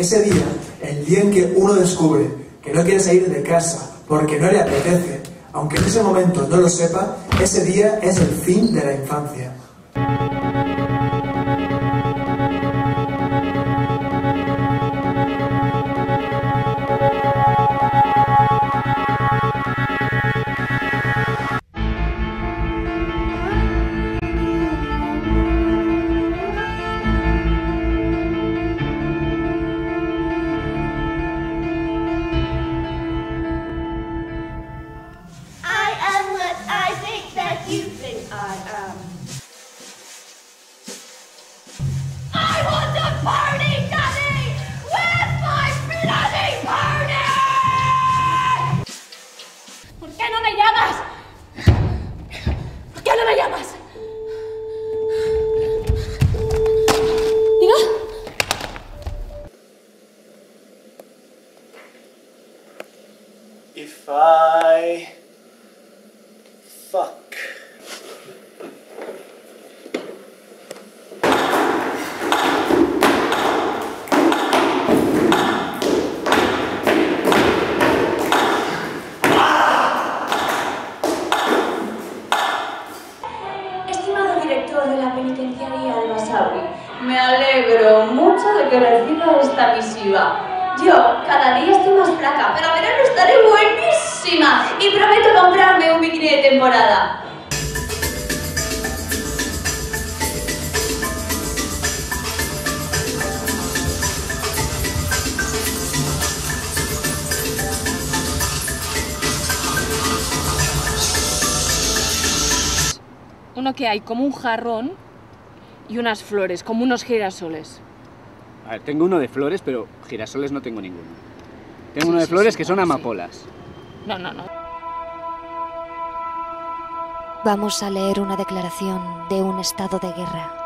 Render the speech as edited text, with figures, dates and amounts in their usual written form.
ese día, el día en que uno descubre que no quiere salir de casa porque no le apetece, aunque en ese momento no lo sepa, ese día es el fin de la infancia. ¿Por qué no me llamas? ¿Por qué no me llamas? ¿Diga? If I fuck. Estimado director de la penitenciaría de Basauri, me alegro mucho de que reciba esta misiva. Yo cada día estoy más flaca, pero a verano estaré buenísima y prometo comprarme un bikini de temporada. Uno que hay como un jarrón y unas flores, como unos girasoles. A ver, tengo uno de flores, pero girasoles no tengo ninguno. Tengo uno de flores que son amapolas. No. Vamos a leer una declaración de un estado de guerra.